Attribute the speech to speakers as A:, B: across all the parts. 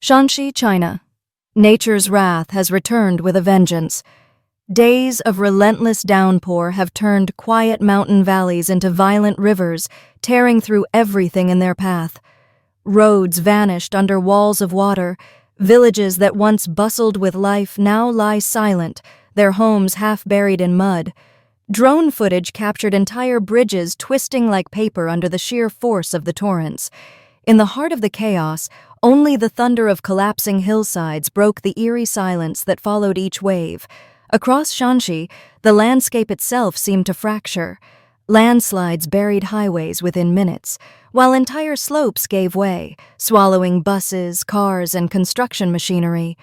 A: Shaanxi, China. Nature's wrath has returned with a vengeance. Days of relentless downpour have turned quiet mountain valleys into violent rivers, tearing through everything in their path. Roads vanished under walls of water. Villages that once bustled with life now lie silent, their homes half buried in mud. Drone footage captured entire bridges twisting like paper under the sheer force of the torrents. In the heart of the chaos, only the thunder of collapsing hillsides broke the eerie silence that followed each wave. Across Shanxi, the landscape itself seemed to fracture. Landslides buried highways within minutes, while entire slopes gave way, swallowing buses, cars, and construction machinery.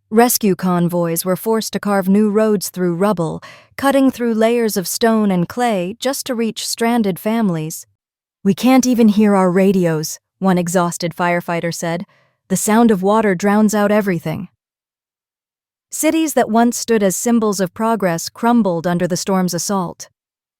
A: Rescue convoys were forced to carve new roads through rubble, cutting through layers of stone and clay just to reach stranded families. "We can't even hear our radios," one exhausted firefighter said. "The sound of water drowns out everything." Cities that once stood as symbols of progress crumbled under the storm's assault.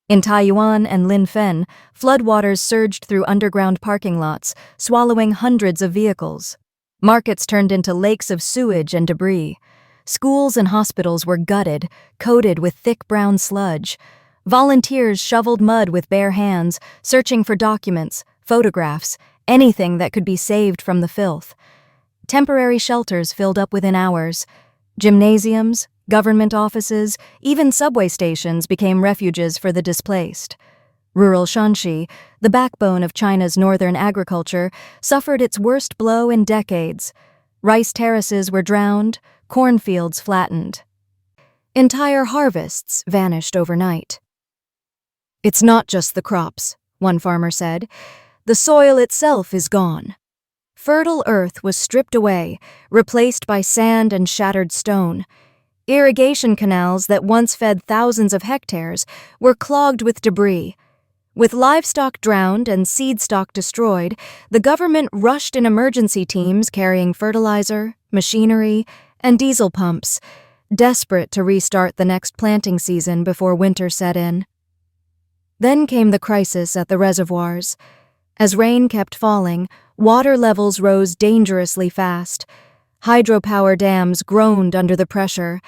A: In Taiyuan and Linfen, floodwaters surged through underground parking lots, swallowing hundreds of vehicles. Markets turned into lakes of sewage and debris. Schools and hospitals were gutted, coated with thick brown sludge. Volunteers shoveled mud with bare hands, searching for documents, photographs, anything that could be saved from the filth. Temporary shelters filled up within hours. Gymnasiums, government offices, even subway stations became refuges for the displaced. Rural Shanxi, the backbone of China's northern agriculture, suffered its worst blow in decades. Rice terraces were drowned, cornfields flattened. Entire harvests vanished overnight. "It's not just the crops," one farmer said. "The soil itself is gone." Fertile earth was stripped away, replaced by sand and shattered stone. Irrigation canals that once fed thousands of hectares were clogged with debris. With livestock drowned and seed stock destroyed, the government rushed in emergency teams carrying fertilizer, machinery, and diesel pumps, desperate to restart the next planting season before winter set in. Then came the crisis at the reservoirs. As rain kept falling, water levels rose dangerously fast. Hydropower dams groaned under the pressure.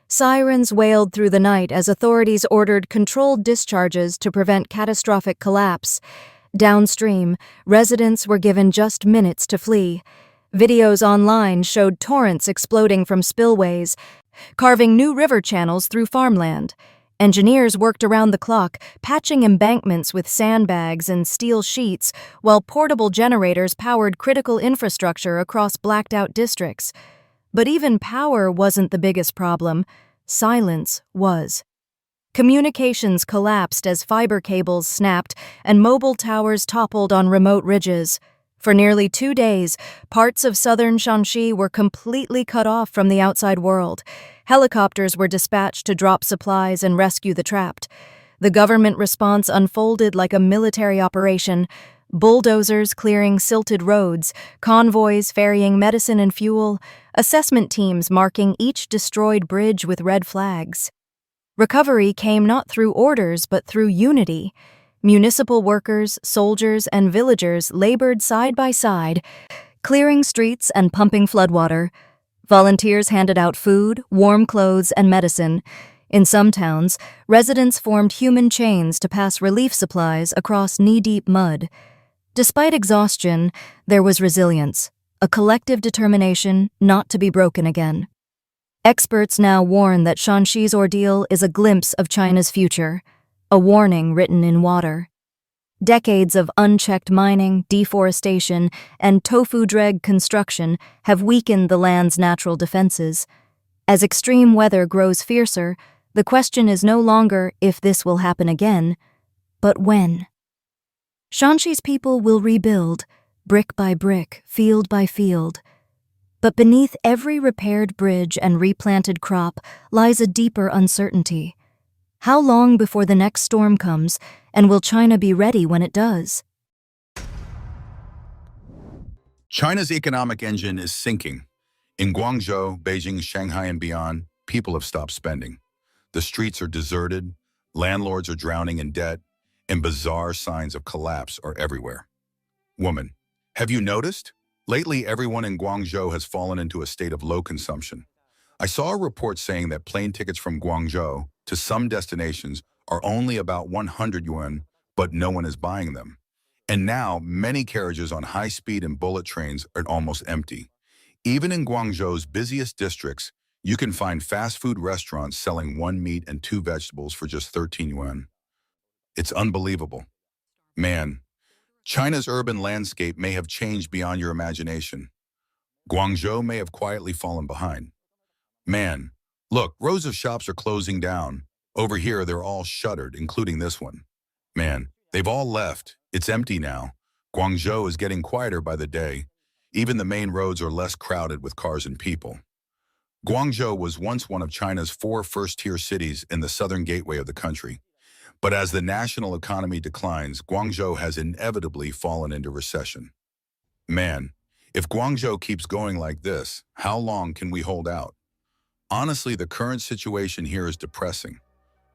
A: Sirens wailed through the night as authorities ordered controlled discharges to prevent catastrophic collapse. Downstream, residents were given just minutes to flee. Videos online showed torrents exploding from spillways, carving new river channels through farmland. Engineers worked around the clock, patching embankments with sandbags and steel sheets, while portable generators powered critical infrastructure across blacked-out districts. But even power wasn't the biggest problem. Silence was. Communications collapsed as fiber cables snapped and mobile towers toppled on remote ridges. For nearly 2 days, parts of southern Shanxi were completely cut off from the outside world. Helicopters were dispatched to drop supplies and rescue the trapped. The government response unfolded like a military operation: bulldozers clearing silted roads, convoys ferrying medicine and fuel, assessment teams marking each destroyed bridge with red flags. Recovery came not through orders but through unity. Municipal workers, soldiers, and villagers labored side by side, clearing streets and pumping floodwater. Volunteers handed out food, warm clothes, and medicine. In some towns, residents formed human chains to pass relief supplies across knee-deep mud. Despite exhaustion, there was resilience, a collective determination not to be broken again. Experts now warn that Shaanxi's ordeal is a glimpse of China's future, a warning written in water. Decades of unchecked mining, deforestation, and tofu-dreg construction have weakened the land's natural defenses. As extreme weather grows fiercer, the question is no longer if this will happen again, but when. Shaanxi's people will rebuild, brick by brick, field by field. But beneath every repaired bridge and replanted crop lies a deeper uncertainty. How long before the next storm comes, and will China be ready when it does?
B: China's economic engine is sinking. In Guangzhou, Beijing, Shanghai, and beyond, people have stopped spending. The streets are deserted, landlords are drowning in debt, and bizarre signs of collapse are everywhere. Woman, have you noticed? Lately, everyone in Guangzhou has fallen into a state of low consumption. I saw a report saying that plane tickets from Guangzhou to some destinations are only about 100 yuan, but no one is buying them. And now, many carriages on high-speed and bullet trains are almost empty. Even in Guangzhou's busiest districts, you can find fast food restaurants selling one meat and two vegetables for just 13 yuan. It's unbelievable. Man, China's urban landscape may have changed beyond your imagination. Guangzhou may have quietly fallen behind. Man, look, rows of shops are closing down. Over here, they're all shuttered, including this one. Man, they've all left. It's empty now. Guangzhou is getting quieter by the day. Even the main roads are less crowded with cars and people. Guangzhou was once one of China's four first-tier cities in the southern gateway of the country. But as the national economy declines, Guangzhou has inevitably fallen into recession. Man, if Guangzhou keeps going like this, how long can we hold out? Honestly, the current situation here is depressing.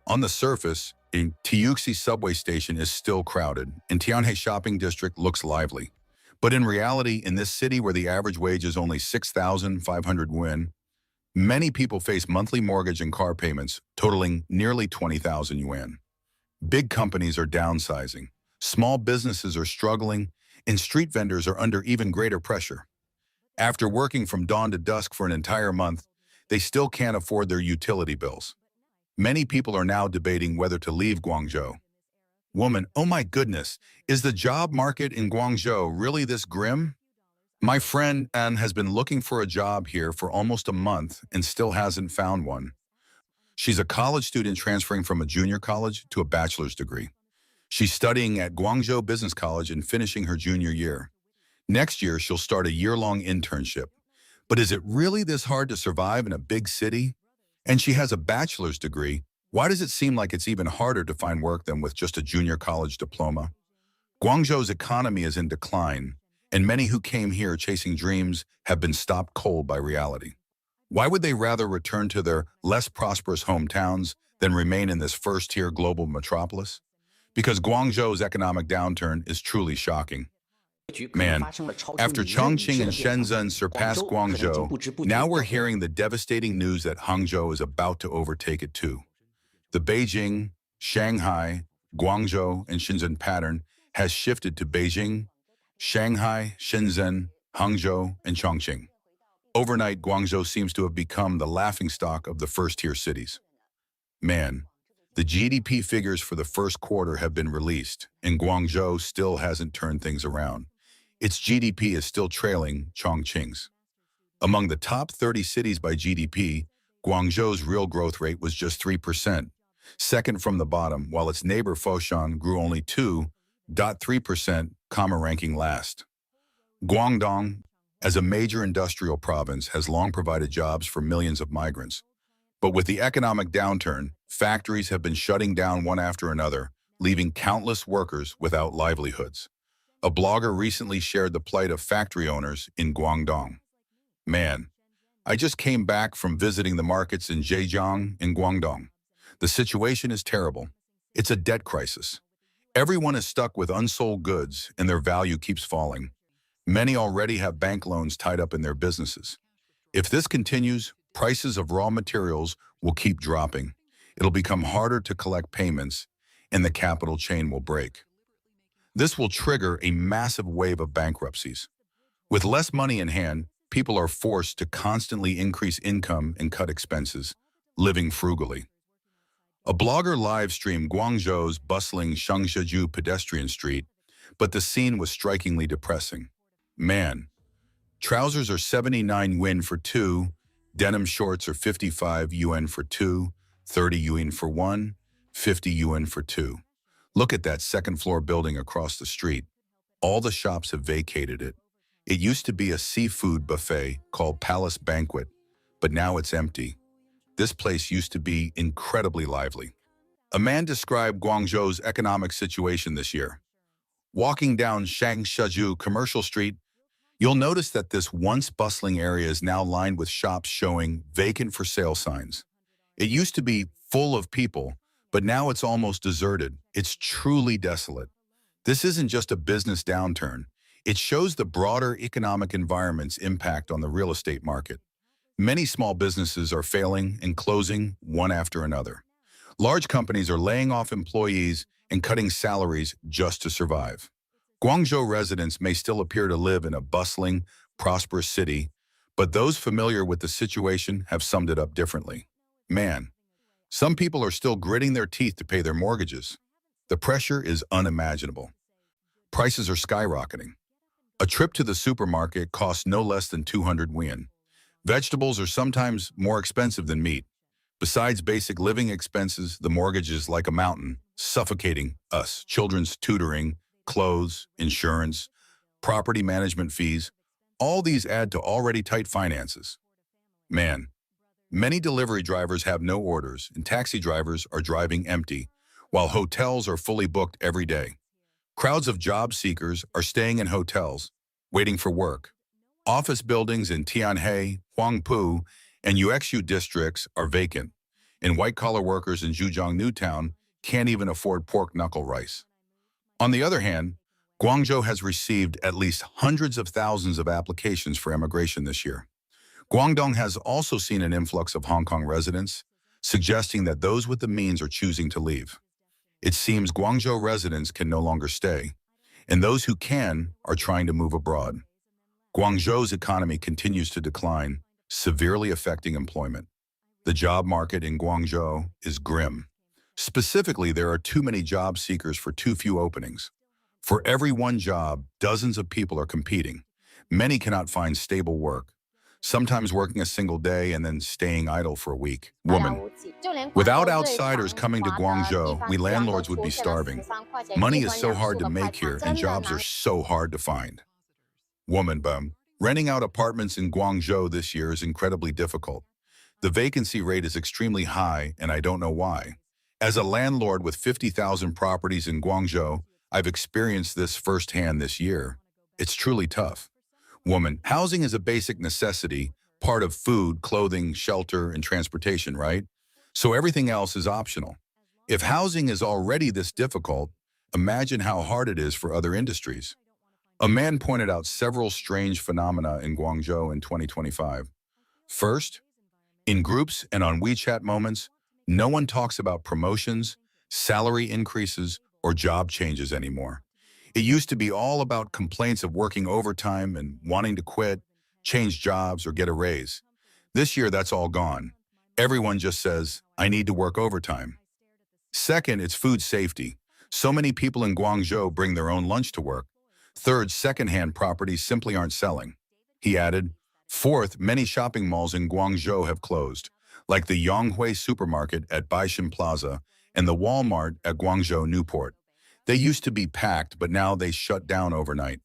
B: On the surface, Tianxi subway station is still crowded, and Tianhe shopping district looks lively. But in reality, in this city where the average wage is only 6,500 yuan, many people face monthly mortgage and car payments totaling nearly 20,000 yuan. Big companies are downsizing, small businesses are struggling, and street vendors are under even greater pressure. After working from dawn to dusk for an entire month, they still can't afford their utility bills. Many people are now debating whether to leave Guangzhou. Woman, oh my goodness, is the job market in Guangzhou really this grim? My friend Anne has been looking for a job here for almost a month and still hasn't found one. She's a college student transferring from a junior college to a bachelor's degree. She's studying at Guangzhou Business College and finishing her junior year. Next year, she'll start a year-long internship. But is it really this hard to survive in a big city? And she has a bachelor's degree. Why does it seem like it's even harder to find work than with just a junior college diploma? Guangzhou's economy is in decline, and many who came here chasing dreams have been stopped cold by reality. Why would they rather return to their less prosperous hometowns than remain in this first-tier global metropolis? Because Guangzhou's economic downturn is truly shocking. Man, after Chongqing and Shenzhen surpassed Guangzhou, now we're hearing the devastating news that Hangzhou is about to overtake it too. The Beijing, Shanghai, Guangzhou, and Shenzhen pattern has shifted to Beijing, Shanghai, Shenzhen, Hangzhou, and Chongqing. Overnight, Guangzhou seems to have become the laughingstock of the first-tier cities. Man, the GDP figures for the first quarter have been released, and Guangzhou still hasn't turned things around. Its GDP is still trailing Chongqing's. Among the top 30 cities by GDP, Guangzhou's real growth rate was just 3%, second from the bottom, while its neighbor Foshan grew only 2.3%, ranking last. Guangdong, as a major industrial province, has long provided jobs for millions of migrants. But with the economic downturn, factories have been shutting down one after another, leaving countless workers without livelihoods. A blogger recently shared the plight of factory owners in Guangdong. Man, I just came back from visiting the markets in Zhejiang and Guangdong. The situation is terrible. It's a debt crisis. Everyone is stuck with unsold goods and their value keeps falling. Many already have bank loans tied up in their businesses. If this continues, prices of raw materials will keep dropping. It'll become harder to collect payments, and the capital chain will break. This will trigger a massive wave of bankruptcies. With less money in hand, people are forced to constantly increase income and cut expenses, living frugally. A blogger live-streamed Guangzhou's bustling Shaanxi pedestrian street, but the scene was strikingly depressing. Man, trousers are 79 yuan for two, denim shorts are 55 yuan for two, 30 yuan for one, 50 yuan for two. Look at that second-floor building across the street. All the shops have vacated it. It used to be a seafood buffet called Palace Banquet, but now it's empty. This place used to be incredibly lively. A man described Guangzhou's economic situation this year. Walking down Shanxi Commercial Street, you'll notice that this once bustling area is now lined with shops showing vacant for sale signs. It used to be full of people, but now it's almost deserted. It's truly desolate. This isn't just a business downturn. It shows the broader economic environment's impact on the real estate market. Many small businesses are failing and closing one after another. Large companies are laying off employees and cutting salaries just to survive. Guangzhou residents may still appear to live in a bustling, prosperous city, but those familiar with the situation have summed it up differently. Man, some people are still gritting their teeth to pay their mortgages. The pressure is unimaginable. Prices are skyrocketing. A trip to the supermarket costs no less than 200 yuan. Vegetables are sometimes more expensive than meat. Besides basic living expenses, the mortgage is like a mountain, suffocating us. Children's tutoring, clothes, insurance, property management fees, all these add to already tight finances. Man, many delivery drivers have no orders and taxi drivers are driving empty, while hotels are fully booked every day. Crowds of job seekers are staying in hotels, waiting for work. Office buildings in Tianhe, Huangpu, and UXU districts are vacant, and white-collar workers in Zhujiang Newtown can't even afford pork knuckle rice. On the other hand, Guangzhou has received at least hundreds of thousands of applications for immigration this year. Guangdong has also seen an influx of Hong Kong residents, suggesting that those with the means are choosing to leave. It seems Guangzhou residents can no longer stay, and those who can are trying to move abroad. Guangzhou's economy continues to decline, severely affecting employment. The job market in Guangzhou is grim. Specifically, there are too many job seekers for too few openings. For every one job, dozens of people are competing. Many cannot find stable work, sometimes working a single day and then staying idle for a week. Woman. Without outsiders coming to Guangzhou, we landlords would be starving. Money is so hard to make here and jobs are so hard to find. Woman bum. Renting out apartments in Guangzhou this year is incredibly difficult. The vacancy rate is extremely high and I don't know why. As a landlord with 50,000 properties in Guangzhou, I've experienced this firsthand this year. It's truly tough. Woman, housing is a basic necessity, part of food, clothing, shelter, and transportation, right? So everything else is optional. If housing is already this difficult, imagine how hard it is for other industries. A man pointed out several strange phenomena in Guangzhou in 2025. First, in groups and on WeChat moments, no one talks about promotions, salary increases, or job changes anymore. It used to be all about complaints of working overtime and wanting to quit, change jobs, or get a raise. This year, that's all gone. Everyone just says, I need to work overtime. Second, it's food safety. So many people in Guangzhou bring their own lunch to work. Third, secondhand properties simply aren't selling. He added, fourth, many shopping malls in Guangzhou have closed, like the Yonghui supermarket at Baishan Plaza and the Walmart at Guangzhou Newport. They used to be packed, but now they shut down overnight.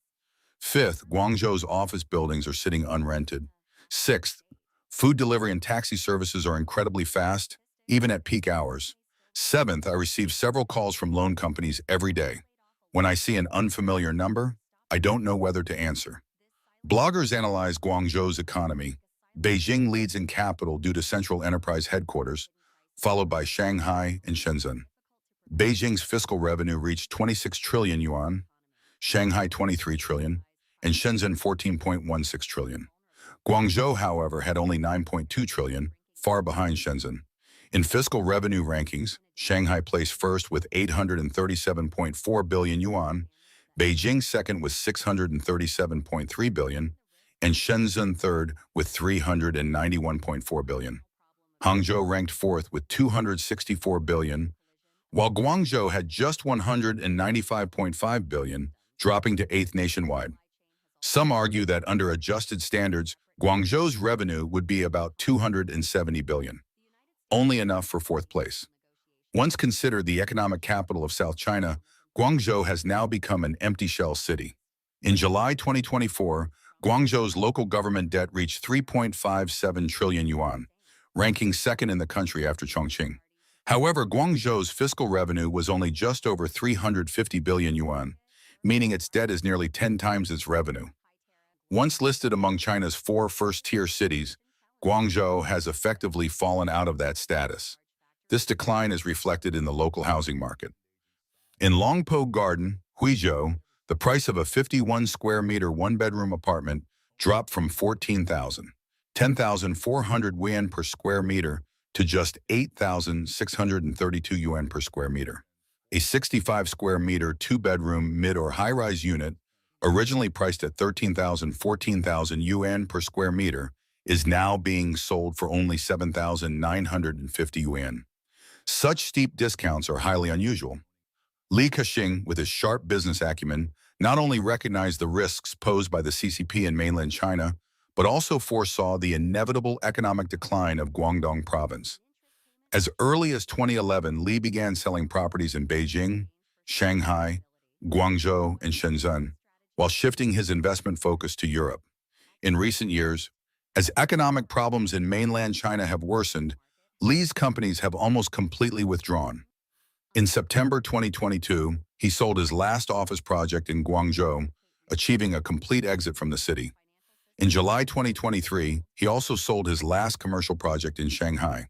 B: Fifth, Guangzhou's office buildings are sitting unrented. Sixth, food delivery and taxi services are incredibly fast, even at peak hours. Seventh, I receive several calls from loan companies every day. When I see an unfamiliar number, I don't know whether to answer. Bloggers analyze Guangzhou's economy. Beijing leads in capital due to central enterprise headquarters, followed by Shanghai and Shenzhen. Beijing's fiscal revenue reached 26 trillion yuan, Shanghai 23 trillion, and Shenzhen 14.16 trillion. Guangzhou, however, had only 9.2 trillion, far behind Shenzhen. In fiscal revenue rankings, Shanghai placed first with 837.4 billion yuan, Beijing second with 637.3 billion, and Shenzhen third with 391.4 billion. Hangzhou ranked fourth with 264 billion, while Guangzhou had just 195.5 billion, dropping to eighth nationwide. Some argue that under adjusted standards, Guangzhou's revenue would be about 270 billion, only enough for fourth place. Once considered the economic capital of South China, Guangzhou has now become an empty shell city. In July 2024, Guangzhou's local government debt reached 3.57 trillion yuan, ranking second in the country after Chongqing. However, Guangzhou's fiscal revenue was only just over 350 billion yuan, meaning its debt is nearly 10 times its revenue. Once listed among China's 4 first-tier cities, Guangzhou has effectively fallen out of that status. This decline is reflected in the local housing market. In Longpo Garden, Huizhou, The price of a 51 square meter one-bedroom apartment dropped from 10,400 yuan per square meter to just 8,632 yuan per square meter. A 65 square meter two-bedroom mid- or high-rise unit, originally priced at 14,000 yuan per square meter, is now being sold for only 7,950 yuan. Such steep discounts are highly unusual. Li Keqing, with his sharp business acumen, not only recognized the risks posed by the CCP in mainland China, but also foresaw the inevitable economic decline of Guangdong province. As early as 2011, Li began selling properties in Beijing, Shanghai, Guangzhou, and Shenzhen, while shifting his investment focus to Europe. In recent years, as economic problems in mainland China have worsened, Li's companies have almost completely withdrawn. In September 2022, he sold his last office project in Guangzhou, achieving a complete exit from the city. In July 2023, he also sold his last commercial project in Shanghai.